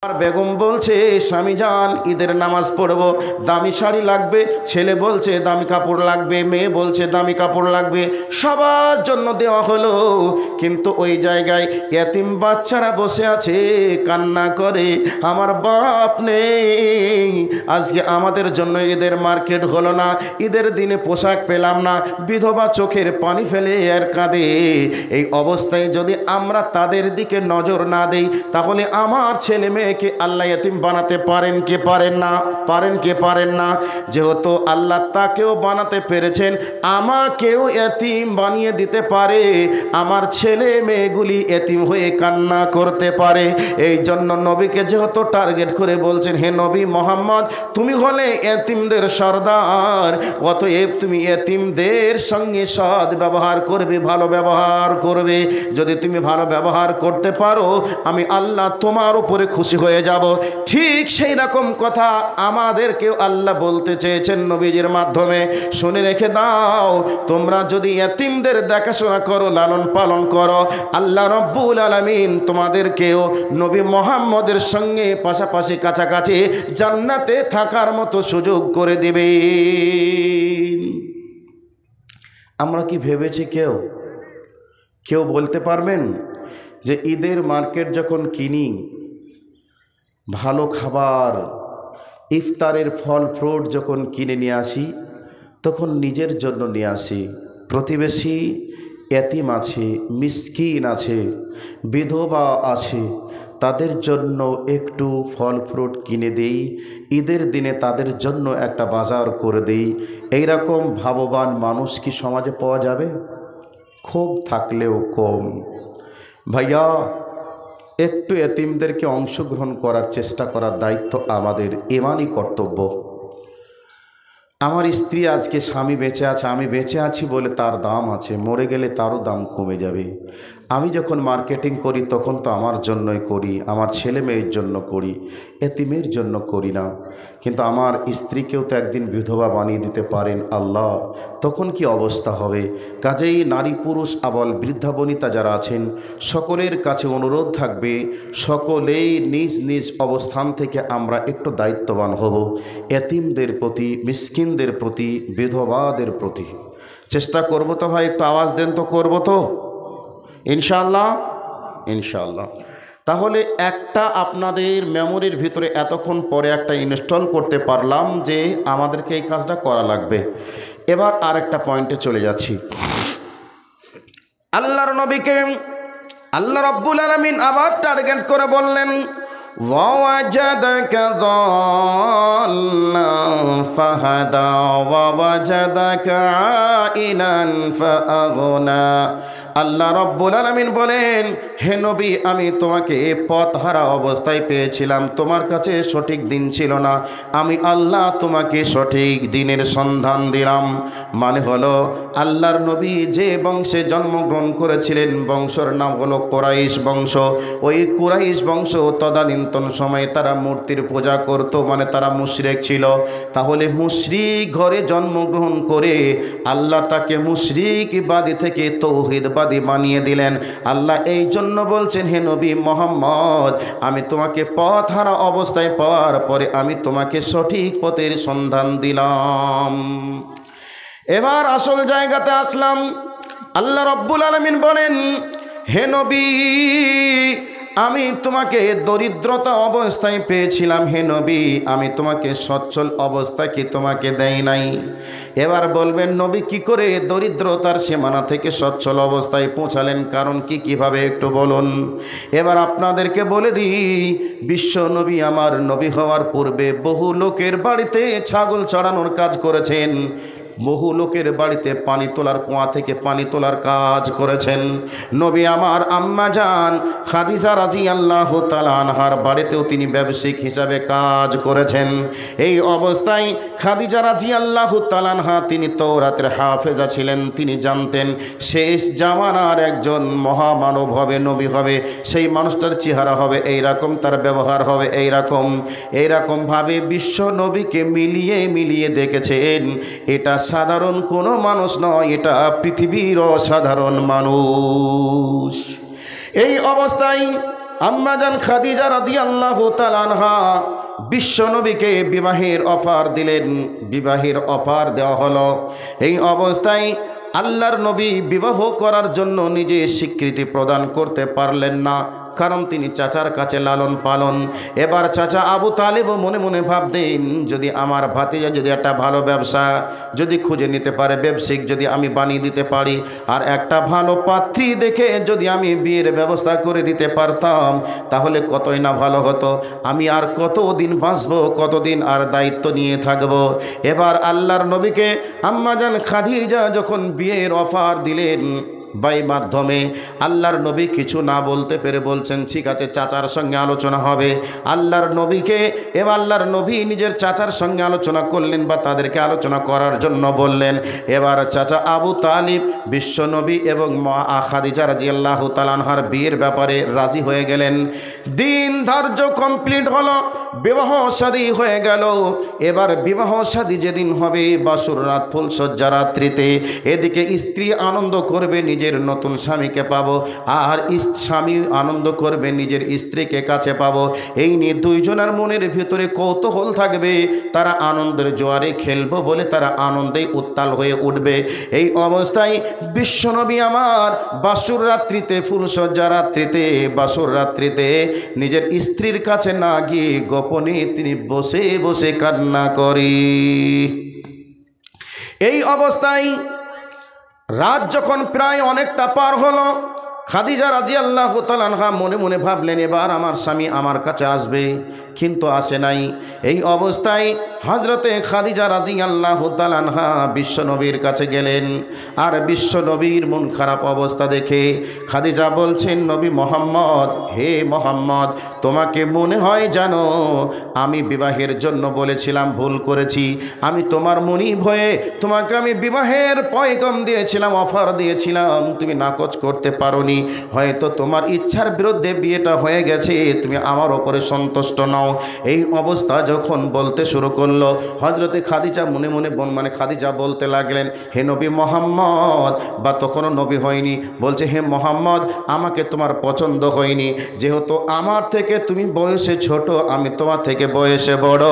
আর বেগম বলছে স্বামী যান ঈদের নামাজ পড়বো, দামি শাড়ি লাগবে, ছেলে বলছে দামি কাপড় লাগবে, মেয়ে বলছে দামি কাপড় লাগবে, সবার জন্য দেওয়া হলো। কিন্তু ওই জায়গায় এতিম বাচ্চারা বসে আছে, কান্না করে, আমার বাপ নেই, আজকে আমাদের জন্য ঈদের মার্কেট হলো না, ঈদের দিনে পোশাক পেলাম না, বিধবা চোখের পানি ফেলে আর কাঁদে। এই অবস্থায় যদি আমরা তাদের দিকে নজর না দেই, তাহলে আমার ছেলে মেয়েকে আল্লাহ এতিম বানাতে পারেন কি পারেন না? পারেন কি পারেন না? যেহেতু আল্লাহ তাকেও বানাতে পেরেছেন, আমাকেও এতিম বানিয়ে দিতে পারে, আমার ছেলে মেয়েগুলি এতিম হয়ে কান্না করতে পারে। এই জন্য নবীকে যেহেতু টার্গেট করে বলছেন, হে নবী মোহাম্মদ, তুমি হলে এতিমদের সর্দার, অতএব তুমি এতিমদের সঙ্গে সৎ ব্যবহার করবে, ভালো ব্যবহার করবে। যদি তুমি ভালো ব্যবহার করতে পারো, আমি আল্লাহ তোমার উপরে খুশি হয়ে যাব। ঠিক সেই রকম কথা আমাদেরকেও আল্লাহ বলতে চেয়েছেন নবীজির মাধ্যমে। শুনে রেখে দাও, তোমরা যদি এতিমদের দেখাশোনা করো, লালন পালন করো, আল্লাহ রব্বুল আলামিন তোমাদেরকেও নবী মুহাম্মদের সঙ্গে পাশাপাশি কাছাকাছি জান্নাতে থাকার মতো সুযোগ করে দিবে। আমরা কি ভেবেছি? কেউ বলতে পারবেন যে ঈদের মার্কেট যখন কিনি, ভালো খাবার, ইফতারের ফল ফ্রুট যখন কিনে নিয়ে আসি, তখন নিজের জন্য নিয়ে আসি, প্রতিবেশী এতিম আছে, মিসকিন আছে, বিধবা আছে, তাদের জন্য একটু ফল ফ্রুট কিনে দেই, ঈদের দিনে তাদের জন্য একটা বাজার করে দেই, এইরকম ভাববান মানুষ কি সমাজে পাওয়া যাবে? খুব থাকলেও কম। ভাইয়া, একটু এতিমদেরকে অংশগ্রহণ করার চেষ্টা করার দায়িত্ব আমাদের, ইমানি কর্তব্য। আমার স্ত্রী আজকে স্বামী বেঁচে আছে, আমি বেঁচে আছি বলে তার দাম আছে, মরে গেলে তারও দাম কমে যাবে। আমি যখন মার্কেটিং করি তখন তো আমার জন্যই করি, আমার ছেলে মেয়ের জন্য করি, এতিমের জন্য করি না। কিন্তু আমার স্ত্রীকেও তো একদিন বিধবা বানিয়ে দিতে পারেন আল্লাহ, তখন কি অবস্থা হবে? কাজেই নারী পুরুষ আবাল বৃদ্ধা বনিতা যারা আছেন, সকলের কাছে অনুরোধ থাকবে, সকলেই নিজ নিজ অবস্থান থেকে আমরা একটু দায়িত্ববান হব, এতিমদের প্রতি, মিসকিনদের প্রতি, বিধবাদের প্রতি চেষ্টা করব তো। ভাই একটু আওয়াজ দেন তো, করব তো ইনশাআল্লাহ, ইনশাআল্লাহ। তাহলে একটা আপনাদের মেমোরির ভিতরে এতক্ষণ পরে একটা ইনস্টল করতে পারলাম যে আমাদেরকে এই কাজটা করা লাগবে। এবার আরেকটা পয়েন্টে চলে যাচ্ছি। আল্লাহর নবীকে আল্লাহ রাব্বুল আলামিন আবার টার্গেট করে বললেন, ওয়াজাদাকা যাল্লান ফাহাদা ওয়াজাদাকা আইলান ফাআগনা। আল্লাহ রাব্বুল আলামিন বলেন, হে নবী, আমি তোমাকে পথহারা অবস্থায় পেয়েছিলাম, তোমার কাছে সঠিক দিন ছিল না, আমি আল্লাহ তোমাকে সঠিক দিনের সন্ধান দিলাম। মানে হলো, আল্লাহর নবী যে বংশে জন্মগ্রহণ করেছিলেন, বংশের নাম হলো কুরাইশ বংশ। ওই কুরাইশ বংশ তদানীন্তন সময়ে তারা মূর্তির পূজা করত, মানে তারা মুশরিক ছিল। তাহলে মুশরিক ঘরে জন্মগ্রহণ করে আল্লাহ তাকে মুশরিকবাদী থেকে তৌহিদবাদী বানিয়ে দিলেন। আল্লাহ এই জন্য বলছেন, হে নবী মুহাম্মদ, আমি তোমাকে পথহারা অবস্থায় পাওয়ার পরে আমি তোমাকে সঠিক পথের সন্ধান দিলাম। এবার আসল জায়গাতে আসলাম। আল্লাহ রাব্বুল আলামিন বলেন, হে নবী, আমি তোমাকে দরিদ্রতা অবস্থায় পেয়েছিলাম, হে নবী, আমি তোমাকে সচ্ছল অবস্থায় কি তোমাকে দেই নাই? এবার বলবেন, নবী কি করে দরিদ্রতার সীমানা থেকে সচ্ছল অবস্থায় পৌঁছালেন? কারণ কি, কিভাবে একটু বলুন। এবার আপনাদেরকে বলে দিই, বিশ্ব নবী আমার নবী হওয়ার পূর্বে বহু লোকের বাড়িতে ছাগল চড়ানোর কাজ করেছেন, বহু লোকের বাড়িতে পানি তোলার, কুয়া থেকে পানি তোলার কাজ করেছেন। নবী আমার আম্মা জান খাদিজা রাদিয়াল্লাহু তাআলা আনহার বাড়িতেও তিনি ব্যবসায়িক হিসাবে কাজ করেছেন। এই অবস্থায় খাদিজা রাদিয়াল্লাহু তাআলা আনহা তিনি তাওরাতের হাফেজা ছিলেন, তিনি জানতেন শেষ জামানার একজন মহামানব হবে, নবী হবে, সেই মানুষটার চেহারা হবে এইরকম, তার ব্যবহার হবে এইরকমভাবে বিশ্ব নবীকে মিলিয়ে দেখেছেন। এটা সাধারণ কোনো মানুষ নয়, এটা পৃথিবীর অসাধারণ মানুষ। এই অবস্থায় আম্মাজান খাদিজা রাদিয়াল্লাহু তাআলা আনহা বিশ্ব নবীকে বিবাহের অফার দিলেন, বিবাহের অফার দেওয়া হলো। এই অবস্থায় আল্লাহর নবী বিবাহ করার জন্য নিজে স্বীকৃতি প্রদান করতে পারলেন না, কারণ তিনি চাচার কাছে লালন পালন। এবার চাচা আবু তালেবও মনে মনে ভাবতেন, যদি আমার ভাতিজা যদি একটা ভালো ব্যবসা যদি খুঁজে নিতে পারে, ব্যবসায়িক যদি আমি বানিয়ে দিতে পারি, আর একটা ভালো পাত্রী দেখে যদি আমি বিয়ের ব্যবস্থা করে দিতে পারতাম, তাহলে কতই না ভালো হতো। আমি আর কতদিন বাঁচব, কতদিন আর দায়িত্ব নিয়ে থাকব। এবার আল্লাহর নবীকে আম্মাজান খাদিজা যখন বিয়ের অফার দিলেন বাই মাধ্যমে, আল্লাহর নবী কিছু না বলতে পেরে বলছেন, ঠিক আছে চাচার সঙ্গে আলোচনা হবে। আল্লাহর নবীকে এবার আল্লাহর নবী নিজের চাচার সঙ্গে আলোচনা করলেন, বা তাদেরকে আলোচনা করার জন্য বললেন। এবার চাচা আবু তালিব বিশ্ব নবী এবং মা খাদিজা রাদিয়াল্লাহু তাআলা আনহার বিয়ের ব্যাপারে রাজি হয়ে গেলেন। দিন ধার্য কমপ্লিট হলো, বিবাহ শাদী হয়ে গেল। এবার বিবাহ শাদী যেদিন হবে, বাসর রাত, ফুলসজ্জা রাত্রিতে, এদিকে স্ত্রী আনন্দ করবে নিজের নতুন স্বামীকে পাবো, আর স্বামী আনন্দ করবে নিজের স্ত্রীকে কাছে পাবো। এই নিয়ে দুইজনের মনের ভিতরে কৌতূহল থাকবে, তারা আনন্দের জোয়ারে খেলবো বলে তারা আনন্দে উত্তাল হয়ে উঠবে। এই অবস্থায় বিশ্বনবী আমার বাসর রাত্রিতে, ফুলসজ্জা রাত্রিতে, বাসর রাত্রিতে নিজের স্ত্রীর কাছে না গিয়ে গোপনে তিনি বসে বসে কান্না করি। এই অবস্থায় রাত যখন প্রায় অনেকটা পার হলো, খাদিজা রাদিয়াল্লাহু তাআলা আনহা মনে মনে ভাবলেন, এবার আমার স্বামী আমার কাছে আসবে, কিন্তু আসে নাই। এই অবস্থায় হযরতে খাদিজা রাদিয়াল্লাহু তাআলা আনহা বিশ্বনবীর কাছে গেলেন। আর বিশ্বনবীর মন খারাপ অবস্থা দেখে খাদিজা বলছেন, নবী মোহাম্মদ, হে মোহাম্মদ, তোমাকে মনে হয় জানো আমি বিবাহের জন্য বলেছিলাম, ভুল করেছি। আমি তোমার মনিব হয়ে তোমাকে আমি বিবাহের পয়গাম দিয়েছিলাম, অফার দিয়েছিলাম, তুমি নাকচ করতে পারোনি। হয়তো তোমার ইচ্ছার বিরুদ্ধে বিয়েটা হয়ে গেছে, তুমি আমার ওপরে সন্তুষ্ট নও। এই অবস্থা যখন বলতে শুরু করলো, হযরতে খাদিজা মনে মনে খাদিজা বলতে লাগলেন, হে নবী মোহাম্মদ, বা তখনও নবী হয়নি, বলছে, হে মোহাম্মদ, আমাকে তোমার পছন্দ হয়নি। যেহেতু আমার থেকে তুমি বয়সে ছোট, আমি তোমার থেকে বয়সে বড়,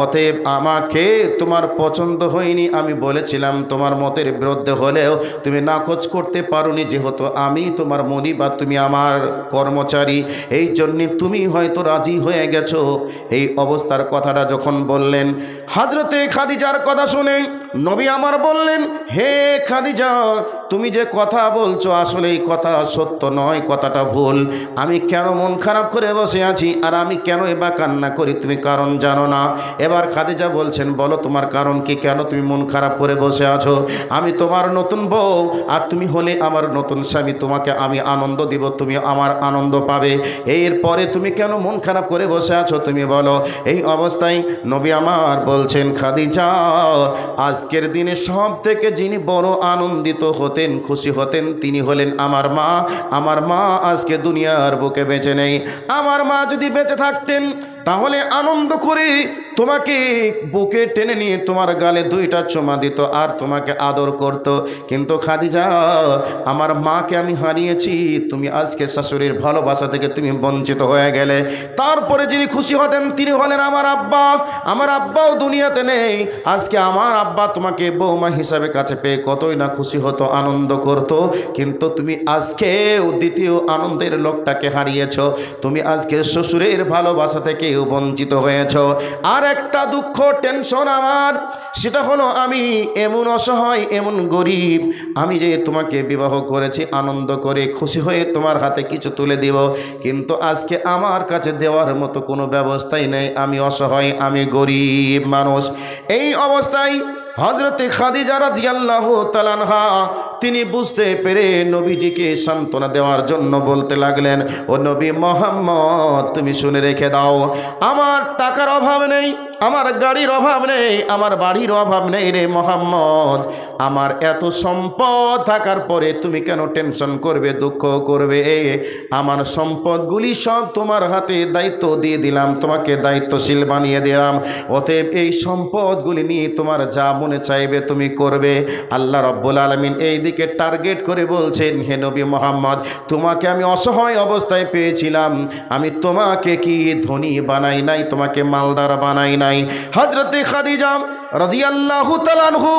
অতএব আমাকে তোমার পছন্দ হয়নি। আমি বলেছিলাম তোমার মতের বিরুদ্ধে হলেও তুমি নাকচ করতে পারোনি, যেহেতু আমি তোমার মনি বা তুমি আমার কর্মচারী, এই জন্যে তুমি হয়তো রাজি হয়ে গেছো। এই অবস্থার কথাটা যখন বললেন, হযরতে খাদিজার কথা শুনে নবী আমার বললেন, হে খাদিজা, তুমি যে কথা বলছো আসলে এই কথা সত্য নয়, কথাটা ভুল। আমি কেন মন খারাপ করে বসে আছি আর আমি কেন এবার কান্না করি, তুমি কারণ জানো না। এবার খাদিজা বলছেন, বলো তোমার কারণ কি, কেন তুমি মন খারাপ করে বসে আছো? আমি তোমার নতুন বউ, আর তুমি হলে আমার নতুন স্বামী, তোমাকে আমি আনন্দ দিব, তুমি আমার আনন্দ পাবে। এরপরে তুমি কেন মন খারাপ করে বসে আছো, তুমি বলো। এই অবস্থায় নবী আমার বলছেন, খাদিজা, আজকের দিনে সব থেকে যিনি বড় আনন্দিত হতেন, খুশি হতেন, তিনি হলেন আমার মা। আমার মা আজকে দুনিয়ার বুকে বেঁচে নেই। আমার মা যদি বেঁচে থাকতেন তাহলে আনন্দ করে তোমাকে বুকে টেনে নিয়ে তোমার গালে দুইটা চুমা দিত আর তোমাকে আদর করত। কিন্তু খাদিজা, আমার মাকে আমি হারিয়েছি, তুমি আজকে শাশুড়ির ভালোবাসা থেকে তুমি বঞ্চিত হয়ে গেলে। তারপরে যিনি খুশি হতেন তিনি হলেন আমার আব্বা। আমার আব্বাও দুনিয়াতে নেই। আজকে আমার আব্বা তোমাকে বৌমা হিসাবে কাছে পেয়ে কতই না খুশি হতো, আনন্দ করত। কিন্তু তুমি আজকে দ্বিতীয় আনন্দের লোকটাকে হারিয়েছ। তুমি আজকে শ্বশুরের ভালোবাসা থেকে বঞ্চিত হয়েছ। আর একটা দুঃখ, টেনশন আমার, সেটা হলো আমি এমন অসহায়, এমন গরিব। আমি যে তোমাকে বিবাহ করেছি আনন্দ করে, খুশি হয়ে তোমার হাতে কিছু তুলে দিব, কিন্তু আজকে আমার কাছে দেওয়ার মতো কোনো ব্যবস্থাই নেই। আমি অসহায়, আমি গরিব মানুষ। এই অবস্থায় হযরতে খাদিজা রাদিয়াল্লাহু তাআলা আনহা তিনি বুঝতে পেরে নবীজিকে সান্ত্বনা দেওয়ার জন্য বলতে লাগলেন, ও নবী মোহাম্মদ, তুমি শুনে রেখে দাও, আমার টাকার অভাব নেই, আমার গাড়ির অভাব নেই, আমার বাড়ির অভাব নেই রে মোহাম্মদ। আমার এত সম্পদ থাকার পরে তুমি কেন টেনশন করবে, দুঃখ করবে? আমার সম্পদগুলি সব তোমার হাতে দায়িত্ব দিয়ে দিলাম, তোমাকে দায়িত্বশীল বানিয়ে দিলাম। অতএব এই সম্পদগুলি নিয়ে তোমার যা মনে চাইবে তুমি করবে। আল্লাহ রাব্বুল আলামিন এই দিকে টার্গেট করে বলছেন, হে নবী মুহাম্মদ, তোমাকে আমি অসহায় অবস্থায় পেয়েছিলাম, আমি তোমাকে কি ধনী বানাই নাই, তোমাকে মালদার বানাই নাই। হযরতে খাদিজা রাদিয়াল্লাহু তাআলা আনহু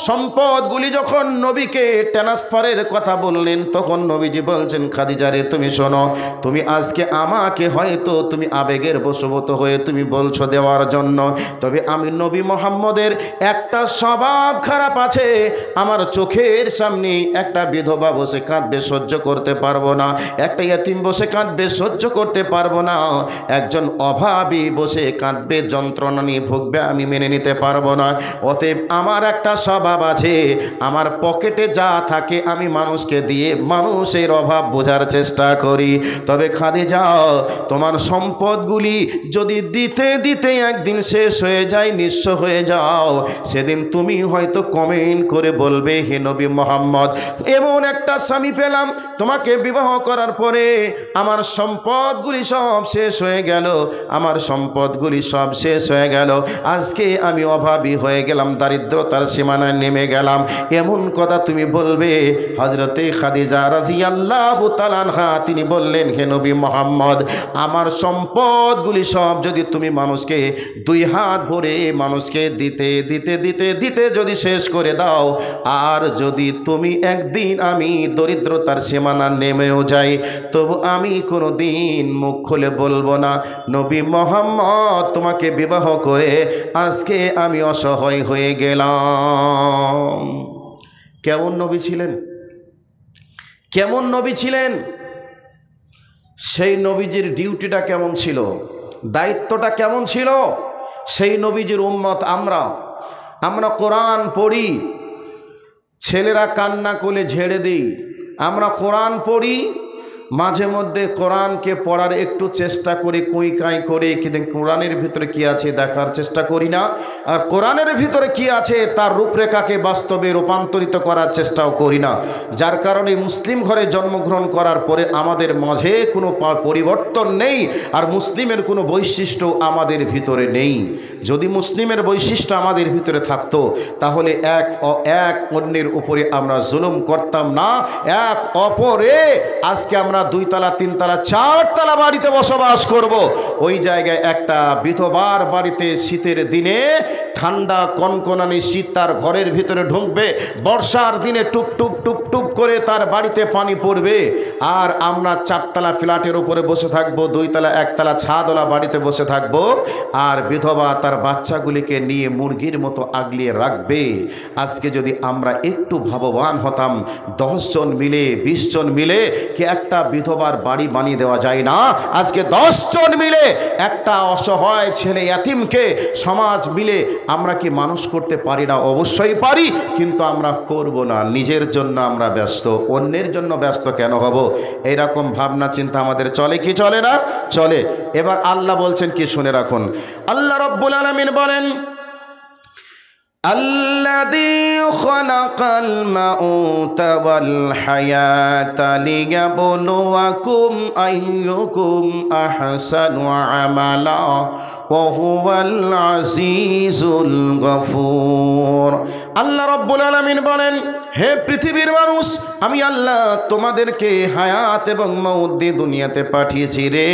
সম্পদগুলি যখন নবীকে ট্রান্সফারের কথা বললেন, তখন নবীজি বলছেন, খাদিজা রে তুমি শোনো, তুমি আজকে আমাকে হয়তো তুমি আবেগের বশবর্তী হয়ে তুমি বলছো দেওয়ার জন্য, তবে আমি নবী মুহাম্মদের একটা স্বভাব খারাপ আছে, আমার চোখের সামনে একটা বিধবা বসে কাঁদবে সহ্য করতে পারবো না, একটা ইয়াতিম বসে কাঁদবে সহ্য করতে পারবো না, একজন অভাবী বসে কাঁদবে যন্ত্রণা নিয়ে ভুগবে আমি মেনে নিতে পারবো না। অতএব আমার একটা স্বভাব আছে, আমার পকেটে যা থাকে আমি মানুষকে দিয়ে মানুষের অভাব বোঝার চেষ্টা করি। তবে খাদিজা, তোমার সম্পদগুলি যদি দিতে দিতে একদিন শেষ হয়ে যায়, নিঃস্ব হয়ে যাও, সেদিন তুমি হয়তো কমেন্ট করে বলবে, হে নবী মুহাম্মদ, এমন একটা স্বামী পেলাম, তোমাকে বিবাহ করার পরে আমার সম্পদগুলি সব শেষ হয়ে গেল, আমার সম্পদগুলি সব শেষ হয়ে গেল, আজকে আমি অভাবী হয়ে গেলাম, দারিদ্রতার সীমানায় নেমে গেলাম, এমন কথা তুমি বলবে। হযরতে খাদিজা রাদিয়াল্লাহু তাআলা আনহা তিনি বললেন, হে নবী মুহাম্মদ, আমার সম্পদগুলি সব যদি তুমি মানুষকে দুই হাত ভরে মানুষকে দিতে দিতে দিতে দিতে যদি শেষ করে দাও, আর যদি তুমি একদিন আমি দরিদ্রতার সীমানা নেমেও যাই, তবু আমি কোনো দিন মুখ খুলে বলবো না, নবী মুহাম্মদ তোমাকে বিবাহ করে আজকে আমি অসহায় হয়ে গেলাম। কেমন নবী ছিলেন, কেমন নবী ছিলেন? সেই নবীজির ডিউটিটা কেমন ছিল, দায়িত্বটা কেমন ছিল? সেই নবীজির উম্মত আমরা কোরআন পড়ি, ছেলেরা কান্না করে ঝেড়ে দিই, আমরা কোরআন পড়ি, মাঝে মধ্যে কোরআনকে পড়ার একটু চেষ্টা করি, কুইকাই করে, কিন্তু কোরআনের ভিতরে কি আছে দেখার চেষ্টা করি না, আর কোরআনের ভিতরে কি আছে তার রূপরেখাকে বাস্তবে রূপান্তরিত করার চেষ্টাও করি না। যার কারণে মুসলিম ঘরে জন্মগ্রহণ করার পরে আমাদের মাঝে কোনো পরিবর্তন নেই, আর মুসলিমের কোনো বৈশিষ্ট্য আমাদের ভিতরে নেই। যদি মুসলিমের বৈশিষ্ট্য আমাদের ভিতরে থাকতো, তাহলে এক অন্যের উপরে আমরা জুলুম করতাম না, এক অপরে আজকে আমরা 2 তলা 3 তলা 4 তলা বাড়িতে বসবাস করব। ওই জায়গায় একটা বিধবার বাড়িতে শীতের দিনে ঠান্ডা কনকনানি শীত তার ঘরের ভিতরে ঢুকবে, বর্ষার দিনে টুপ টুপ টুপ টুপ করে তার বাড়িতে পানি পড়বে, আর আমরা 4 তলা ফ্ল্যাটের উপরে বসে থাকবো, 2 তলা 1 তলা ছাদওয়ালা বাড়িতে বসে থাকবো, আর বিধবা তার বাচ্চাগুলিকে নিয়ে মুরগির মতো আগলিয়ে রাখবে। আজকে যদি আমরা একটু ভাববান হতাম, 10 জন মিলে 20 জন মিলে কি একটা বিধবার বাড়ি বানিয়ে দেওয়া যায় না? আজকে 10 জন মিলে একটা অসহায় ছেলে ইয়াতিমকে সমাজ মিলে আমরা কি মানুষ করতে পারি না? অবশ্যই পারি, কিন্তু আমরা করব না। নিজের জন্য আমরা ব্যস্ত, অন্যের জন্য ব্যস্ত কেন হব? এইরকম ভাবনা চিন্তা আমাদের চলে কি চলে না? চলে। এবার আল্লাহ বলছেন কি শুনে রাখুন। আল্লাহ রাব্বুল আলামিন বলেন, الذي خلق الموت والحياة ليبلوكم أيكم أحسن عملا وهو العزيز الغفور। আল্লাহ রাব্বুল আলামিন বলেন, হে পৃথিবীর মানুষ, আমি আল্লাহ তোমাদেরকে হায়াত এবং মওত দিয়ে দুনিয়াতে পাঠিয়েছি রে।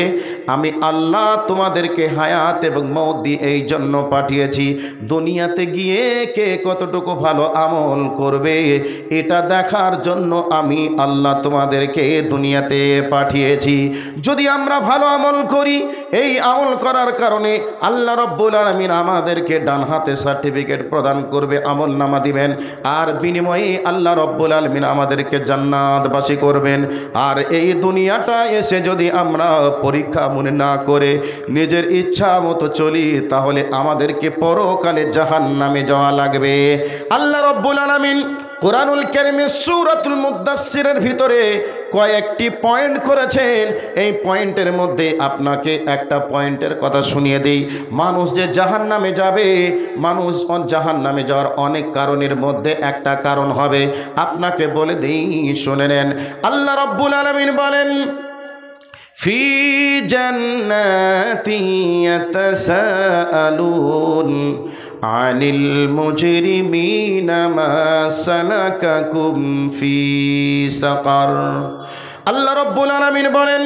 আমি আল্লাহ তোমাদেরকে হায়াত এবং মওত দিয়ে এই জন্য পাঠিয়েছি, দুনিয়াতে গিয়ে কে কতটুকু ভালো আমল করবে এটা দেখার জন্য আমি আল্লাহ তোমাদেরকে দুনিয়াতে পাঠিয়েছি। যদি আমরা ভালো আমল করি, এই আমল করার কারণে আল্লাহ রাব্বুল আলামিন আমাদেরকে ডান হাতে সার্টিফিকেট প্রদান করবে, আমল নামা দিবেন, আর বিনিময়ে আল্লাহ রাব্বুল আলামিন আমাদেরকে জান্নাতবাসী করবেন। আর এই দুনিয়াটা এসে যদি আমরা পরীক্ষা মনে না করে নিজের ইচ্ছা মতো চলি, তাহলে আমাদেরকে পরকালে জাহান্নামে যাওয়া লাগবে। আল্লাহ রাব্বুল আলামিন কোরআনুল কারীমের সূরাতুল মুদ্দাসসিরের ভিতরে কয়েকটি পয়েন্ট করেছেন। এই পয়েন্টের মধ্যে আপনাকে একটা পয়েন্টের কথা শুনিয়ে দিই। মানুষ যে জাহান্নামে যাবে, মানুষ জাহান্নামে যাওয়ার অনেক কারণের মধ্যে একটা কারণ হবে, আপনাকে বলে দিই, শুনে নেন। আল্লাহ রাব্বুল আলামিন বলেন, ফি জান্নাতি ইয়াতাসাআলুন আনিল মুজরিমিনা মা সালাকাকুম ফি সাকার। আল্লাহ রাব্বুল আলামিন বলেন,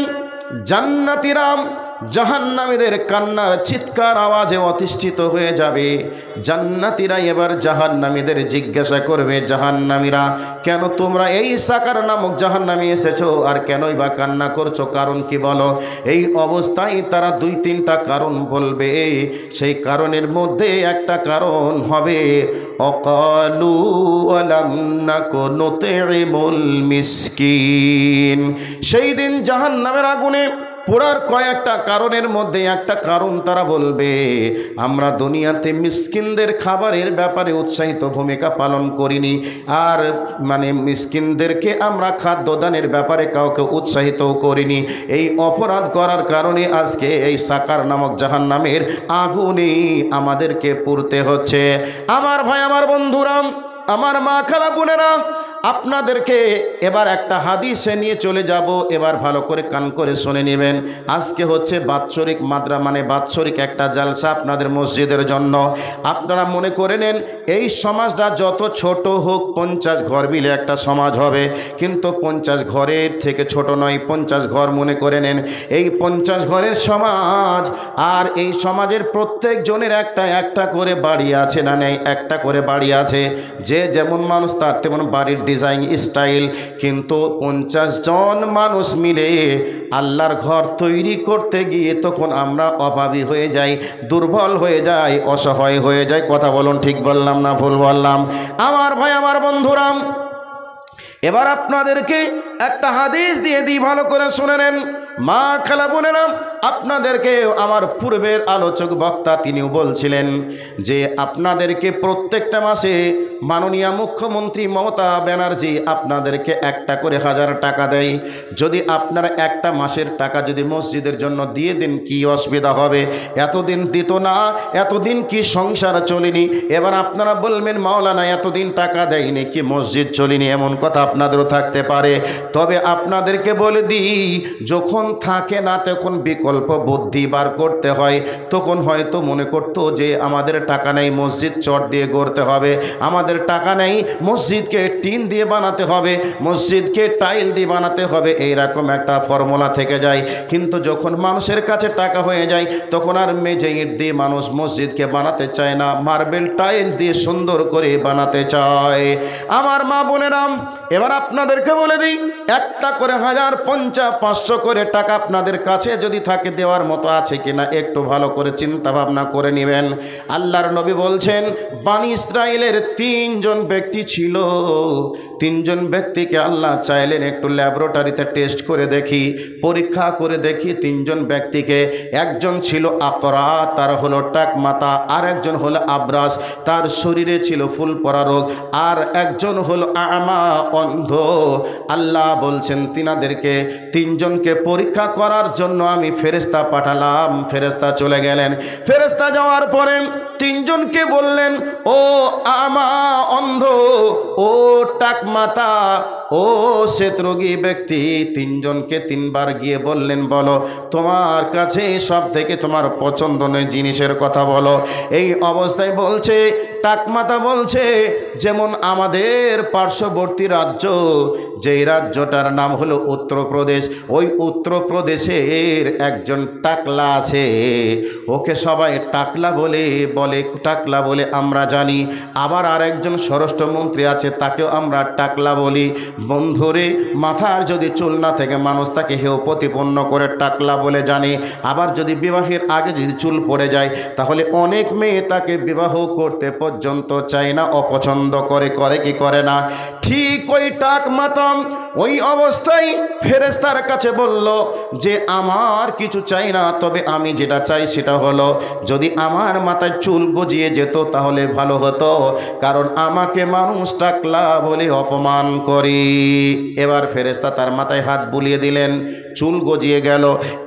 জান্নাতীরা জাহান্নামীদের কান্নার চিৎকার আওয়াজে অতিষ্ঠিত হয়ে যাবে। জান্নাতীরা এবার জাহান্নামীদের জিজ্ঞাসা করবে, জাহান্নামীরা কেন তোমরা এই সাকার নামক জাহান্নামে এসেছো, আর কেনই বা কান্না করছো, কারণ কি বলো? এই অবস্থায় তারা 2-3টা কারণ বলবে। সেই কারণের মধ্যে একটা কারণ হবে অকালু আলাম নাকু নুতিমুল মিসকিন। সেই দিন জাহান্নামের আগুনে পোড়ার কয়েকটা কারণের মধ্যে একটা কারণ তারা বলবে, আমরা দুনিয়াতে মিসকিনদের খাবারের ব্যাপারে উৎসাহিত ভূমিকা পালন করিনি, আর মিসকিনদেরকে আমরা খাদ্যদানের ব্যাপারে কাউকে উৎসাহিতও করিনি। এই অপরাধ করার কারণে আজকে এই সাকার নামক জাহান্নামের আগুনে আমাদেরকে পুড়তে হচ্ছে। আমার ভাই, আমার বন্ধুরা, আমার মা খালা বোনেরা, আপনাদেরকে এবার একটা হাদিসে নিয়ে চলে যাব। এবার ভালো করে কান করে শুনে নেবেন। আজকে হচ্ছে বাৎসরিক বাৎসরিক একটা জালসা আপনাদের মসজিদের জন্য। আপনারা মনে করে নেন এই সমাজটা যত ছোট হোক, 50 ঘর মিলে একটা সমাজ হবে, কিন্তু 50 ঘরের থেকে ছোট নয়, 50 ঘর মনে করে নেন। এই 50 ঘরের সমাজ, আর এই সমাজের প্রত্যেক জনের একটা করে বাড়ি আছে না নেই? একটা করে বাড়ি আছে। যে যেমন মানুষ তার তেমন বাড়ির ডিজাইন স্টাইল, কিন্তু 50 জন মানুষ মিলে আল্লাহর ঘর তৈরি করতে গিয়ে তখন আমরা অভাবী হয়ে যাই, দুর্বল হয়ে যাই, অসহায় হয়ে যাই। কথা বলুন, ঠিক বললাম না ভুল বললাম? আমার ভাই, আমার বন্ধুরা, এবার আপনাদেরকে একটা হাদিস দিয়ে দিই, ভালো করে শুনে নেন। মা খালা বোনেরা, আপনাদেরকে আমার পূর্বের আলোচক বক্তা তিনিও বলছিলেন যে আপনাদেরকে প্রত্যেকটা মাসে মাননীয় মুখ্যমন্ত্রী মমতা ব্যানার্জি আপনাদেরকে একটা করে 1000 টাকা দেয়। যদি আপনারা একটা মাসের টাকা যদি মসজিদের জন্য দিয়ে দেন, কি অসুবিধা হবে? এতদিন দিত না, এতদিন কি সংসার চলেনি? এবার আপনারা বলবেন, মাওলানা এতদিন টাকা দেয়নি, কি মসজিদ চলেনি? এমন কথা আপনাদেরও থাকতে পারে। তবে আপনাদেরকে বলে দিই, যখন থাকে না তখন বিকল্প বুদ্ধি বার করতে হয়। তখন হয়তো মনে করতো যে আমাদের টাকা নেই, মসজিদ চট দিয়ে গড়তে হবে, আমাদের টাকা নেই, মসজিদকে টিন দিয়ে বানাতে হবে, মসজিদকে টাইল দিয়ে বানাতে হবে, এইরকম একটা ফর্মুলা থেকে যায়। কিন্তু যখন মানুষের কাছে টাকা হয়ে যায়, তখন আর মেঝে ইট দিয়ে মানুষ মসজিদকে বানাতে চায় না, মার্বেল টাইলস দিয়ে সুন্দর করে বানাতে চায়। আমার মা বোনেরা, এবার আপনাদেরকে বলে দিই, একটা করে 1000, 50, 500 করে টাকা আপনাদের কাছে যদি থাকে, দেওয়ার মতো আছে কিনা একটু ভালো করে চিন্তা ভাবনা করে নেবেন। আল্লাহর নবী বলছেন, বানি ইসরাইলের 3 জন ব্যক্তি ছিল। 3 জন ব্যক্তিকে আল্লাহ চাইলেন একটু ল্যাবরেটরিতে টেস্ট করে দেখি, পরীক্ষা করে দেখি। 3 জন ব্যক্তিকে, একজন ছিল আকরা, তার হলো টাক মাথা, আর একজন হলো আবরাস, তার শরীরে ছিল ফুল পড়া রোগ, আর একজন হলো আমা, অন্ধ। আল্লাহ বলছেন তিনাদেরকে 3 জনকে পরীক্ষা করার জন্য আমি ফেরেশতা পাঠালাম। ফেরেশতা চলে গেলেন। ফেরেশতা যাওয়ার পরে 3 জনকে বললেন, ও আমা, অন্ধ, ও টাক মাথা, ও শ্বেতরোগী ব্যক্তি, 3 জনকে 3 বার গিয়ে বললেন, বলো তোমার কাছে সব থেকে তোমার পছন্দনীয় জিনিসের কথা বলো। এই অবস্থায় বলছে, টাকমাতা বলছে, যেমন আমাদের পার্শ্ববর্তী রাজ্য, যেই রাজ্যটার নাম হলো উত্তরপ্রদেশ, ওই উত্তরপ্রদেশের একজন টাকলা আছে, ওকে সবাই টাকলা বলে টাকলা বলে আমরা জানি। আবার আরেকজন স্বরাষ্ট্রমন্ত্রী আছে, তাকেও আমরা টাকলা বলি। বন্ধুরে, মাথার যদি চুল না থেকে মানুষ তাকে হেয় প্রতিপন্ন করে টাকলা বলে জানে। আবার যদি বিবাহের আগে যদি চুল পড়ে যায়, তাহলে অনেক মেয়ে তাকে বিবাহ করতে পর্যন্ত চায় না, অপছন্দ করে কি করে না? ঠিক ওই টাক মাতাম ওই অবস্থায় ফেরেশতার কাছে বলল যে আমার কিছু চাই না, তবে আমি যেটা চাই সেটা হলো, যদি আমার মাথায় চুল গজিয়ে যেত তাহলে ভালো হতো, কারণ আমাকে মানুষ টাকলা বলে অপমান করে। এবার ফেরেশতা তার মাথায় হাত বুলিয়ে দিলেন, চুল গজিয়ে গেল।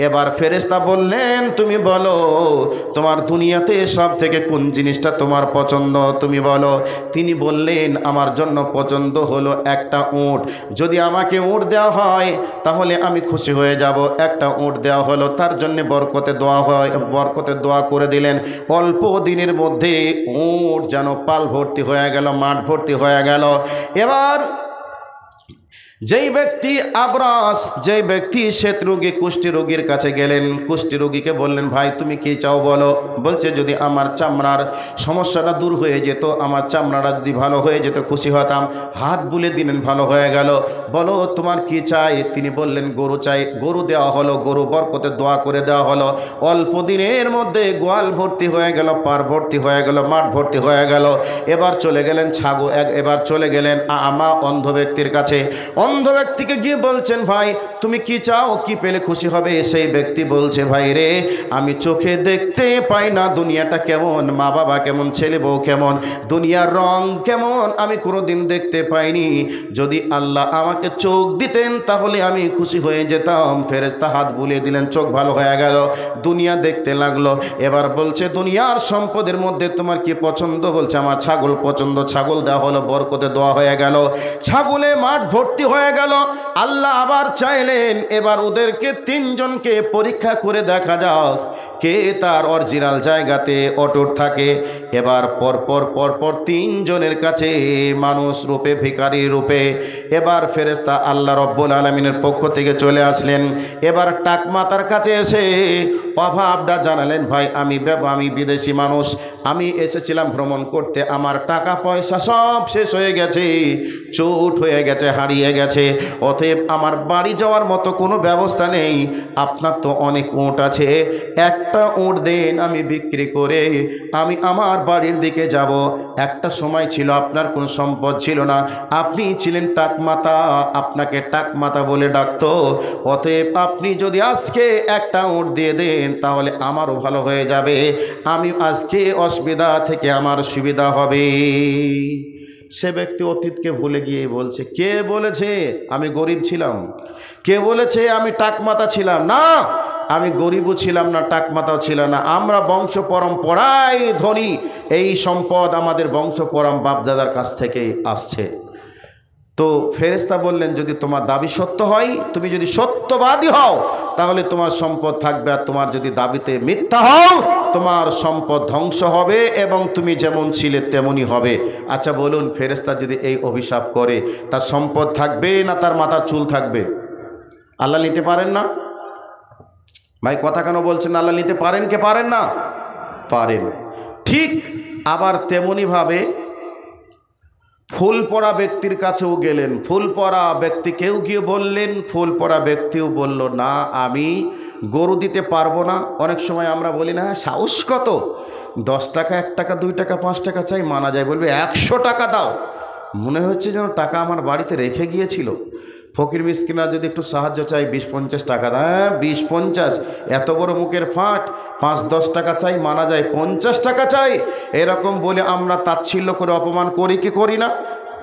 এবার ফেরেশতা বললেন, তুমি বলো তোমার দুনিয়াতে সব থেকে কোন জিনিসটা তোমার পছন্দ, তুমি বলো। তিনি বললেন, আমার জন্য পছন্দ হলো একটা উট। যদি আমাকে উট দেওয়া হয় তাহলে আমি খুশি হয়ে যাব। একটা উট দেওয়া হলো, তার জন্য বরকতের দোয়া করে দিলেন। অল্প দিনের মধ্যে উট যেন পাল ভর্তি হয়ে গেল, মাঠ ভর্তি হয়ে গেল। এবার যেই ব্যক্তি আবরাস, যেই ব্যক্তি শ্বেত রোগী কুষ্ঠী রোগীর কাছে গেলেন, কুষ্ঠী রোগীকে বললেন, ভাই তুমি কি চাও বলো। বলছে, যদি আমার চামড়ার সমস্যাটা দূর হয়ে যেত, আমার চামড়াটা যদি ভালো হয়ে যেত খুশি হতাম। হাত বুলে দিলেন, ভালো হয়ে গেল। বলো তোমার কি চাই। তিনি বললেন, গরু চাই। গরু দেওয়া হলো, গরু বরকতের দোয়া করে দেওয়া হলো। অল্প দিনের মধ্যে গোয়াল ভর্তি হয়ে গেল, পার ভর্তি হয়ে গেল, মাঠ ভর্তি হয়ে গেল। এবার চলে গেলেন এবার চলে গেলেন আমা অন্ধ ব্যক্তির কাছে। অন্ধ ব্যক্তিকে গিয়ে বলছেন, ভাই তুমি কি চাও, কি পেলে খুশি হবে। সেই ব্যক্তি বলছে, ভাই রে, আমি চোখে দেখতে পাই না দুনিয়াটা কেমন, মা বাবা কেমন, ছেলে বউ কেমন, দুনিয়ার রং কেমন আমি কোনোদিন দেখতে পাইনি। যদি আল্লাহ আমাকে চোখ দিতেন তাহলে আমি খুশি হয়ে যেতাম। ফেরেশতা হাত বুলিয়ে দিলেন, চোখ ভালো হয়ে গেল, দুনিয়া দেখতে লাগলো। এবার বলছে, দুনিয়ার সম্পদের মধ্যে তোমার কি পছন্দ। বলছে, আমার ছাগল পছন্দ। ছাগল দেওয়া হলো, বরকতে দেওয়া হয়ে গেল, ছাগলে মাঠ ভর্তি হয়ে গেল। আল্লাহ আবার চাইলেন, এবার ওদেরকে তিনজনকে পরীক্ষা করে দেখা যাক কে তার অরিজিনাল জায়গাতে অটুট থাকে। এবার পরপর তিনজনের কাছে মানুষ রূপে, ভিখারি রূপে এবার ফেরেশতা আল্লাহ রব্বুল আলামিনের পক্ষ থেকে চলে আসলেন। এবার টাকমাতার কাছে এসে অভাবটা জানালেন, ভাই আমি বিদেশি মানুষ, আমি এসেছিলাম ভ্রমণ করতে, আমার টাকা পয়সা সব শেষ হয়ে গেছে, চোট হয়ে গেছে, হারিয়ে গেছে, অতএব আমার বাড়ি যাওয়ার মতো কোনো ব্যবস্থা নেই। আপনার তো অনেক উট আছে, একটা উট দেন, আমি বিক্রি করে আমি আমার বাড়ির দিকে যাব। একটা সময় ছিল আপনার কোনো সম্পদ ছিল না, আপনি ছিলেন টাকমাতা, আপনাকে টাকমাতা বলে ডাকতো। অতএব আপনি যদি আজকে একটা উট দিয়ে দেন তাহলে আমারও ভালো হয়ে যাবে, আমি আজকে অসুবিধা থেকে আমার সুবিধা হবে। সে ব্যক্তি অতীতকে ভুলে গিয়ে বলছে, কে বলেছে আমি গরিব ছিলাম, কে বলেছে আমি টাকমাতা ছিলাম না, আমি গরিবও ছিলাম না, টাকমাতাও ছিলাম না, আমরা বংশ পরম্পরায় ধনী, এই সম্পদ আমাদের বংশ বাপদাদার কাছ থেকে আসছে। তো ফেরেশতা বললেন, যদি তোমার দাবি সত্য হয়, তুমি যদি সত্যবাদী হও তাহলে তোমার সম্পদ থাকবে, আর তোমার যদি দাবিতে মিথ্যা হও তোমার সম্পদ ধ্বংস হবে এবং তুমি যেমন ছিলে তেমনই হবে। আচ্ছা বলুন, ফেরেশতা যদি এই অভিশাপ করে, তার সম্পদ থাকবে না তার মাথার চুল থাকবে? আল্লাহ নিতে পারেন না? ভাই কথা কেন বলছেন? আল্লাহ নিতে পারেন কে পারেন না? পারেন। ঠিক আবার তেমনিভাবে ফুল পড়া ব্যক্তির কাছেও গেলেন, ফুল পড়া ব্যক্তিকেও গিয়ে বললেন, ফুল পড়া ব্যক্তিও বলল, না আমি গরু দিতে পারবো না। অনেক সময় আমরা বলি না, সাহস কত, 10 টাকা, 1 টাকা, 2 টাকা, 5 টাকা চাই, মানা যায়। বলবে 100 টাকা দাও, মনে হচ্ছে যেন টাকা আমার বাড়িতে রেখে গিয়েছিল। ফকির মিসকিনরা যদি একটু সাহায্য চাই, 20-50 টাকা দাও, হ্যাঁ 20-50, এত বড় মুখের ফাট, 5-10 টাকা চাই, মানা যায়, 50 টাকা চাই, এরকম বলে আমরা তাচ্ছিল্য করে অপমান করি কি করি না?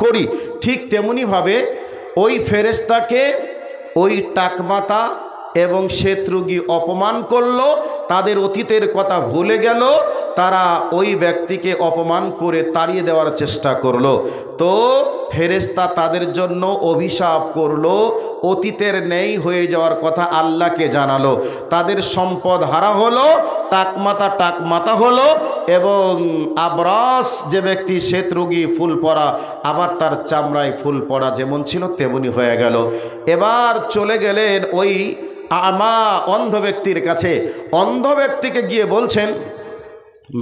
করি। ঠিক তেমনিভাবে ওই ফেরেশতাকে ওই টাকমাতা এবং শ্বেতরোগী অপমান করলো, তাদের অতীতের কথা ভুলে গেল, তারা ওই ব্যক্তিকে অপমান করে তাড়িয়ে দেওয়ার চেষ্টা করলো। তো ফেরেশতা তাদের জন্য অভিশাপ করলো, অতীতের নেই হয়ে যাওয়ার কথা আল্লাহকে জানালো, তাদের সম্পদ হারা হলো, টাকমাতা হলো, এবং আবরাস যে ব্যক্তি শ্বেতরোগী ফুল পড়া, আবার তার চামড়ায় ফুল পড়া যেমন ছিল তেমনি হয়ে গেল। এবার চলে গেলেন ওই আমা অন্ধ ব্যক্তির কাছে। অন্ধ ব্যক্তিকে গিয়ে বলছেন,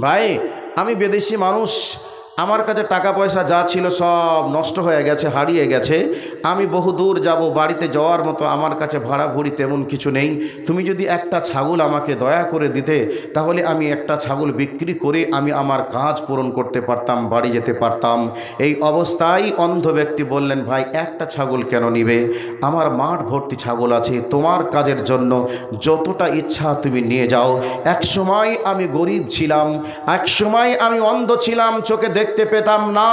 ভাই আমি বিদেশি মানুষ, আমার কাছে টাকা পয়সা যা ছিল সব নষ্ট হয়ে গেছে, হারিয়ে গেছে, আমি বহু দূর যাব, বাড়িতে যাওয়ার মতো আমার কাছে ভাড়া ভুড়ি তেমন কিছু নেই, তুমি যদি একটা ছাগল আমাকে দয়া করে দিতে তাহলে আমি একটা ছাগল বিক্রি করে আমি আমার কাজ পূরণ করতে পারতাম, বাড়ি যেতে পারতাম। এই অবস্থায় অন্ধ ব্যক্তি বললেন, ভাই একটা ছাগল কেন নিবে, আমার মাঠ ভর্তি ছাগল আছে, তোমার কাজের জন্য যতটা ইচ্ছা তুমি নিয়ে যাও। এক সময় আমি গরিব ছিলাম, এক সময় আমি অন্ধ ছিলাম, চোখে দেখতে পেতাম না,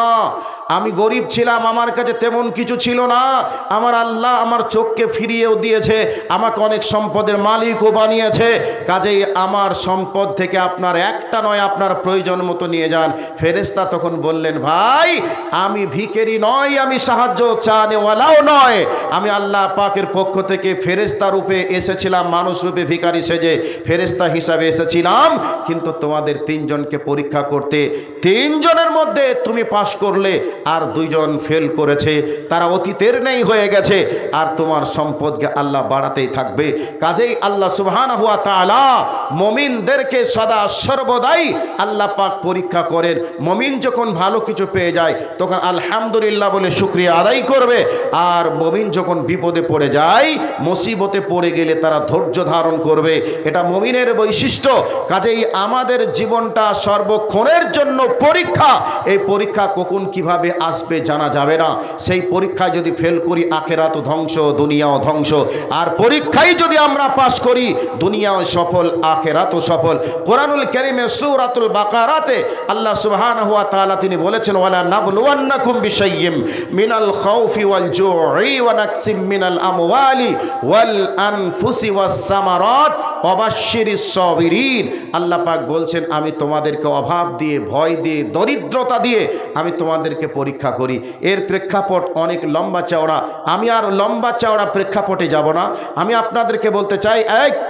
আমি গরিব ছিলাম, আমার কাছে তেমন কিছু ছিল না, আমার আল্লাহ আমার চোখকে ফিরিয়েও দিয়েছে, আমাকে অনেক সম্পদের মালিকও বানিয়েছে, কাজেই আমার সম্পদ থেকে আপনার একটা নয় আপনার প্রয়োজন মতো নিয়ে যান। ফেরেশতা তখন বললেন, ভাই আমি ভিখারি নয়, আমি সাহায্য চানেওয়ালাও নয়, আমি আল্লাহ পাকের পক্ষ থেকে ফেরেশতা রূপে এসেছিলাম, মানুষ রূপে ভিখারি সেজে ফেরেশতা হিসাবে এসেছিলাম, কিন্তু তোমাদের তিনজনকে পরীক্ষা করতে, তিনজনের মধ্যে তুমি পাশ করলে আর দুইজন ফেল করেছে, তারা অতীতের নেই হয়ে গেছে, আর তোমার সম্পদকে আল্লাহ বাড়াতেই থাকবে। কাজেই আল্লাহ সুবহানাহু ওয়া তাআলা মুমিনদেরকে সদা সর্বদাই আল্লাহ পাক পরীক্ষা করেন। মুমিন যখন ভালো কিছু পেয়ে যায় তখন আলহামদুলিল্লাহ বলে শুকরিয়া আদায় করবে, আর মুমিন যখন বিপদে পড়ে যায়, মুসিবতে পড়ে গেলে তারা ধৈর্য ধারণ করবে, এটা মুমিনের বৈশিষ্ট্য। কাজেই আমাদের জীবনটা সর্বক্ষণের জন্য পরীক্ষা, এই পরীক্ষা কখন কিভাবে আসবে জানা যাবে না। সেই পরীক্ষায় যদি ফেল করি আখিরাতও ধ্বংস, দুনিয়াও ধ্বংস, আর পরীক্ষায় যদি আমরা পাস করি দুনিয়াও সফল, আখিরাতও সফল। কোরআনুল কারীমে সূরাতুল বাকারাতে আল্লাহ সুবহানাহু ওয়া তাআলা তিনি বলেছেন, ওয়ালা নাবলুওয়ান্নাকুম বিশাইয়্যিম মিনাল খাউফি ওয়াল জুই ওয়া নাকসিম মিনাল আমওয়ালি ওয়াল আনফুসি ওয়াস সামারাত ওয়াবাশশিরিস সাবিরিন। আল্লাহ পাক বলছেন, আমি তোমাদেরকে অভাব দিয়ে, ভয় দিয়ে, দরিদ্রতা দিয়ে আমি তোমাদেরকে পরীক্ষা করি। এর প্রেক্ষাপট অনেক লম্বা চওড়া, আমি আর লম্বা চওড়া প্রেক্ষাপটে যাব না। আমি আপনাদেরকে বলতে চাই,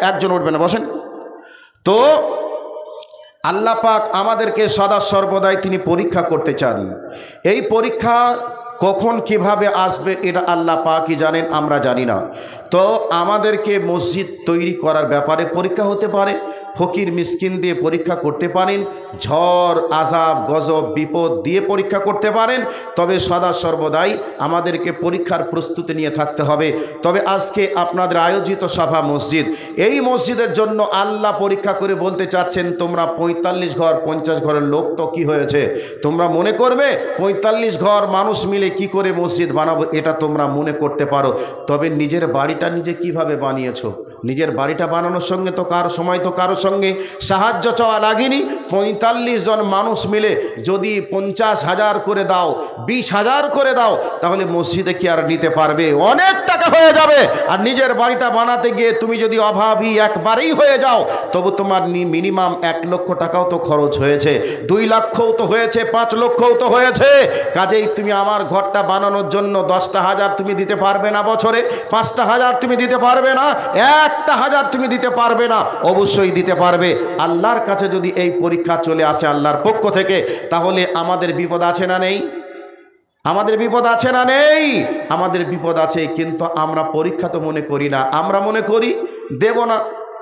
একজন উঠবে না, বসেন তো। আল্লাহ পাক আমাদেরকে সদা সর্বদাই তিনি পরীক্ষা করতে চান। এই পরীক্ষা কখন কিভাবে আসবে এটা আল্লাহ পাকই জানেন, আমরা জানি না। তো আমাদেরকে মসজিদ তৈরি করার ব্যাপারে পরীক্ষা হতে পারে, ফকির মিসকিন দিয়ে পরীক্ষা করতে পারেন, ঝড় আযাব গজব বিপদ দিয়ে পরীক্ষা করতে পারেন, তবে সদা সর্বদাই আমাদেরকে পরীক্ষার প্রস্তুতি নিয়ে থাকতে হবে। তবে আজকে আপনাদের আয়োজিত সভা মসজিদ, এই মসজিদের জন্য আল্লাহ পরীক্ষা করে বলতে চাচ্ছেন, তোমরা 45 ঘর 50 ঘরের লোক তো কি হয়েছে, তোমরা মনে করবে 45 ঘর মানুষ মিলে কি করে মসজিদ বানাবো, এটা তোমরা মনে করতে পারো। তবে নিজের বাড়িটা নিজে কিভাবে বানিয়েছো, নিজের বাড়িটা বানানোর সঙ্গে তো কারো সময় তো কারো সঙ্গে সাহায্য চাওয়া লাগেনি। 45 জন মানুষ মিলে যদি 50,000 করে দাও, 20,000 করে দাও, তাহলে মসজিদে কি আর নিতে পারবে? অনেক টাকা হয়ে যাবে। আর নিজের বাড়িটা বানাতে গিয়ে তুমি যদি অভাবী একবারেই হয়ে যাও, তবু তোমার মিনিমাম 1 লক্ষ টাকাও তো খরচ হয়েছে, 2 লক্ষও তো হয়েছে, 5 লক্ষও তো হয়েছে। কাজেই তুমি আমার ঘরটা বানানোর জন্য 10টা হাজার তুমি দিতে পারবে না বছরে, 5টা হাজার তুমি দিতে পারবে না, 1টা হাজার তুমি দিতে পারবে না, অবশ্যই দিতে পারবে। আল্লাহর কাছে যদি এই পরীক্ষা চলে আসে আল্লাহর পক্ষ থেকে, তাহলে আমাদের বিপদ আছে না নেই? আমাদের বিপদ আছে না নেই? আমাদের বিপদ আছে, কিন্তু আমরা পরীক্ষা তো মনে করি না, আমরা মনে করি দেব না,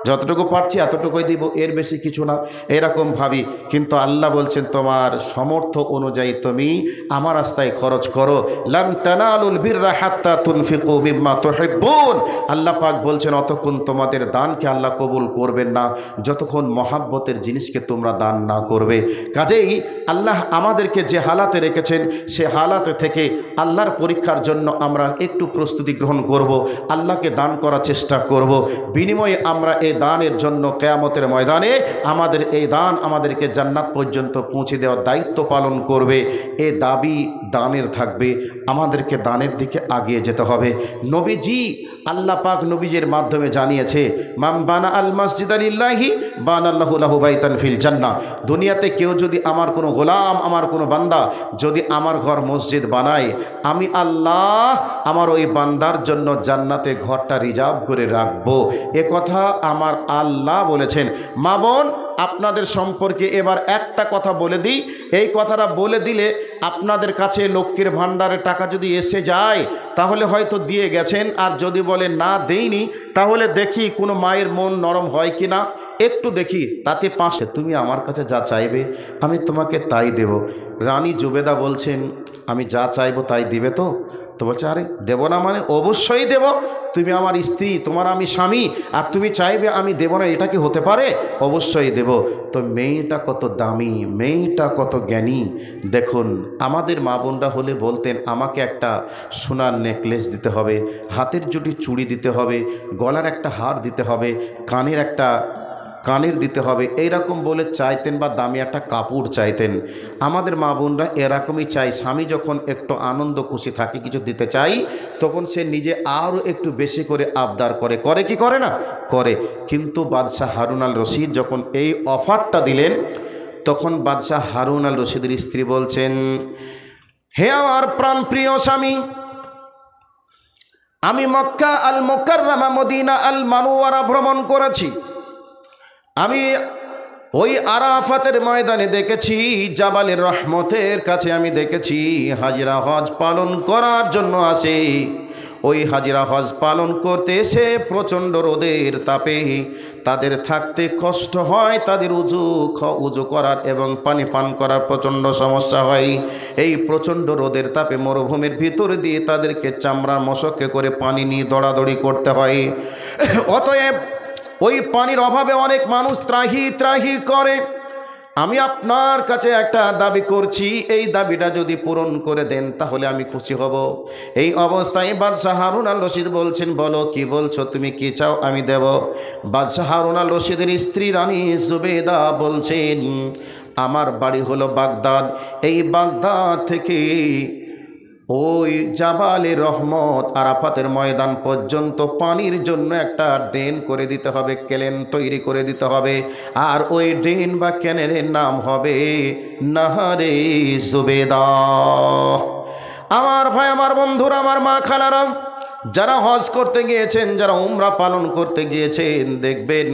যতটুকু পারছি এতটুকুই দিব, এর বেশি কিছু না, এরকম ভাবি। কিন্তু আল্লাহ বলছেন, তোমার সামর্থ্য অনুযায়ী তুমি আমার রাস্তায় খরচ করো। লান তানালুল বিররা হাত্তা তুনফিকু মিম্মা তুহিব্বুন। আল্লাহ পাক বলছেন, অতক্ষণ তোমাদের দানকে আল্লাহ কবুল করবেন না যতক্ষণ মহাব্বতের জিনিসকে তোমরা দান না করবে। কাজেই আল্লাহ আমাদেরকে যে হালাতে রেখেছেন, সে হালাতে থেকে আল্লাহর পরীক্ষার জন্য আমরা একটু প্রস্তুতি গ্রহণ করব, আল্লাহকে দান করার চেষ্টা করব। বিনিময়ে আমরা এই দানের জন্য কিয়ামতের ময়দানে আমাদের এই দান আমাদেরকে জান্নাত পর্যন্ত পৌঁছে দেওয়ার দায়িত্ব পালন করবে। এ দাবি দানের থাকবে, আমাদেরকে দানের দিকে আগিয়ে যেতে হবে। নবীজি, আল্লাহ পাক নবীজির মাধ্যমে জানিয়েছে, মান বানা আল মসজিদ লিল্লাহি বানাল্লাহু লাহু বাইতান ফিল জান্নাহ। দুনিয়াতে কেউ যদি আমার কোনো গোলাম, আমার কোনো বান্দা যদি আমার ঘর মসজিদ বানায়, আমি আল্লাহ আমার ওই বান্দার জন্য জান্নাতে ঘরটা রিজার্ভ করে রাখবো। এ কথা আমার আল্লাহ বলেছেন। মা বোন, আপনাদের সম্পর্কে এবার একটা কথা বলে দিই, এই কথাটা বলে দিলে আপনাদের কাছে লক্ষ্মীর ভাণ্ডারের টাকা যদি এসে যায় তাহলে হয়তো দিয়ে গেছেন, আর যদি বলে না দেইনি, তাহলে দেখি কোনো মায়ের মন নরম হয় কি না, একটু দেখি, তাতে পাশে তুমি আমার কাছে যা চাইবে আমি তোমাকে তাই দেব। রানী জুবেদা বলছেন, আমি যা চাইবো তাই দিবে তো? তো বলছে, আরে দেব না মানে? অবশ্যই দেব, তুমি আমার স্ত্রী, তোমার আমি স্বামী, আর তুমি চাইবে আমি দেব না, এটা কি হতে পারে? অবশ্যই দেব। তো মেয়েটা কত দামি, মেয়েটা কত জ্ঞানী। দেখুন, আমাদের মা বোনরা হলে বলতেন, আমাকে একটা সোনার নেকলেস দিতে হবে, হাতের জুটি চুড়ি দিতে হবে, গলার একটা হার দিতে হবে, কানের একটা কানের দিতে হবে, এইরকম বলে চাইতেন, বা দামি একটা কাপড় চাইতেন। আমাদের মা বোনরা এরকমই চাই, স্বামী যখন একটু আনন্দ খুশি থাকে কিছু দিতে চাই, তখন সে নিজে আরও একটু বেশি করে আবদার করে, করে কি করে না করে। কিন্তু বাদশাহ হারুন আল রশিদ যখন এই অফারটা দিলেন, তখন বাদশাহ হারুন আল রশিদের স্ত্রী বলছেন, হে আমার প্রাণপ্রিয় স্বামী, আমি মক্কা আল মুকাররমা মদিনা আল মানওয়ারা ভ্রমণ করেছি। আমি ওই আরাফাতের ময়দানে দেখেছি, জাবালের রহমতের কাছে আমি দেখেছি হাজিরা হজ পালন করার জন্য আসে। ওই হাজিরা হজ পালন করতে এসে প্রচণ্ড রোদের তাপে তাদের থাকতে কষ্ট হয়, তাদের উজু করার এবং পানি পান করার প্রচণ্ড সমস্যা হয়। এই প্রচণ্ড রোদের তাপে মরুভূমির ভিতর দিয়ে তাদেরকে চামড়ার মশকে করে পানি নিয়ে দৌড়াদৌড়ি করতে হয়। অতএব ওই পানির অভাবে অনেক মানুষ ত্রাহি ত্রাহি করে। আমি আপনার কাছে একটা দাবি করছি, এই দাবিটা যদি পূরণ করে দেন তাহলে আমি খুশি হব। এই অবস্থায় বাদশাহ হারুন আল রশিদ বলছেন, বলো কি বলছো, তুমি কি চাও আমি দেব। বাদশাহ হারুন আল রশিদের স্ত্রী রানী জুবেদা বলছেন, আমার বাড়ি হলো বাগদাদ, এই বাগদাদ থেকে ওই জাবালে রহমত আরাফাতের ময়দান পর্যন্ত পানির জন্য একটা ড্রেন করে দিতে হবে, ক্যানেল তৈরি করে দিতে হবে। আর ওই ড্রেন বা ক্যানেলের নাম হবে নাহারে জুবেদা। আমার ভাই, আমার বন্ধুরা, আমার মা খালারা, যারা হজ করতে গিয়েছেন, যারা উমরা পালন করতে গিয়েছেন, দেখবেন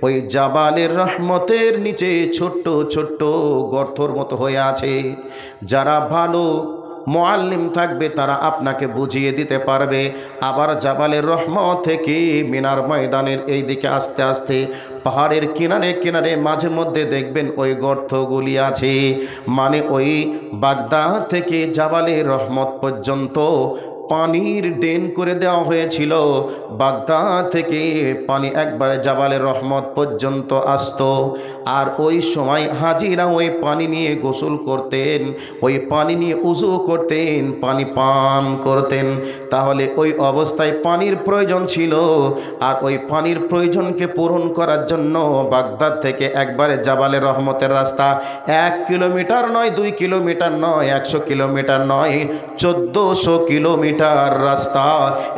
ওই জাবালের রহমতের নিচে ছোট্ট ছোট্ট গর্তর মতো হয়ে আছে। যারা ভালো মুআল্লিম থাকবে তারা আপনাকে বুঝিয়ে দিতে পারবে। আবার জাবালের রহমত থেকে মিনার ময়দানের এই দিকে আস্তে আস্তে পাহাড়ের কিনারে কিনারে মাঝে মধ্যে দেখবেন ওই গর্তগুলি আছে। মানে ওই বাগদাদ থেকে জাবালের রহমত পর্যন্ত পানির ড্রেন করে দেওয়া হয়েছিল। বাগদাদ থেকে পানি একবারে জাবালের রহমত পর্যন্ত আসতো। আর ওই সময় হাজিরা ওই পানি নিয়ে গোসল করতেন, ওই পানি নিয়ে উজু করতেন, পানি পান করতেন। তাহলে ওই অবস্থায় পানির প্রয়োজন ছিল। আর ওই পানির প্রয়োজনকে পূরণ করার জন্য বাগদাদ থেকে একবারে জাবালের রহমতের রাস্তা 1 কিলোমিটার নয়, 2 কিলোমিটার নয়, 100 কিলোমিটার নয়, 1400 কিলোমিটার রাস্তা।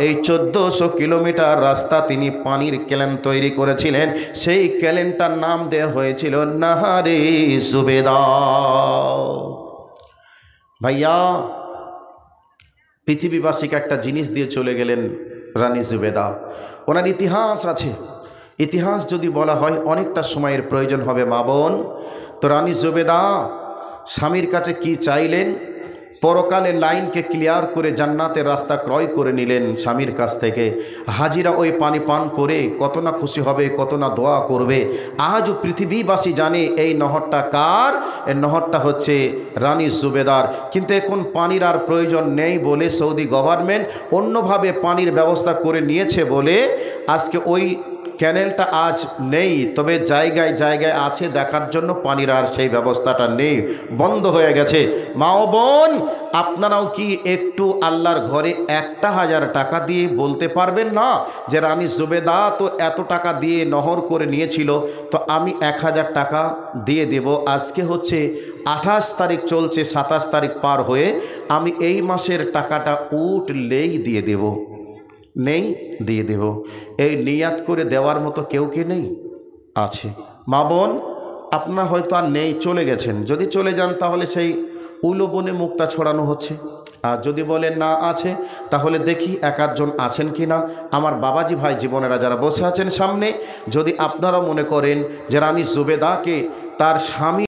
এই 1400 কিলোমিটার রাস্তা তিনি পানির ক্যানেল তৈরি করেছিলেন। সেই ক্যানেলটার নাম দেওয়া হয়েছিল নাহারে জুবেদা। ভাইয়া, পৃথিবীবাসীকে একটা জিনিস দিয়ে চলে গেলেন রানী জুবেদা। ওনার ইতিহাস আছে। ইতিহাস যদি বলা হয় অনেকটা সময়ের প্রয়োজন হবে মা বোন। তো রানী জুবেদা স্বামীর কাছে কি চাইলেন? পরকালের লাইনকে ক্লিয়ার করে জান্নাতের রাস্তা ক্রয় করে নিলেন স্বামীর কাছ থেকে। হাজিরা ওই পানি পান করে কত না খুশি হবে, কত না দোয়া করবে। আজও পৃথিবীবাসী জানে এই নহরটা কার। এই নহরটা হচ্ছে রানী জুবেদার। কিন্তু এখন পানির আর প্রয়োজন নেই বলে সৌদি গভর্নমেন্ট অন্যভাবে পানির ব্যবস্থা করে নিয়েছে বলে আজকে ওই ক্যানেলটা আজ নেই। তবে জায়গায় জায়গায় আছে, দেখার জন্য পানির আর সেই ব্যবস্থাটা নেই, বন্ধ হয়ে গেছে। মা ও বোন, আপনারাও কি একটু আল্লাহর ঘরে 1000 টাকা দিয়ে বলতে পারবেন না যে রানী জুবেদা তো এত টাকা দিয়ে নহর করে নিয়েছিল, তো আমি 1000 টাকা দিয়ে দেব। আজকে হচ্ছে 28 তারিখ চলছে, 27 তারিখ পার হয়ে আমি এই মাসের টাকাটা উঠলেই দিয়ে দেব। নেই, দিয়ে দেব। এই নিয়াত করে দেওয়ার মতো কেউ কি নেই? আছে। মা বোন, আপনারা হয়তো আর নেই, চলে গেছেন। যদি চলে যান তাহলে সেই উলবনে মুক্তা ছড়ানো হচ্ছে। আর যদি বলেন না আছে, তাহলে দেখি 1-8 আছেন কি না। আমার বাবাজি ভাই জীবনেরা যারা বসে আছেন সামনে, যদি আপনারা মনে করেন যে রানী জুবেদাকে তার স্বামী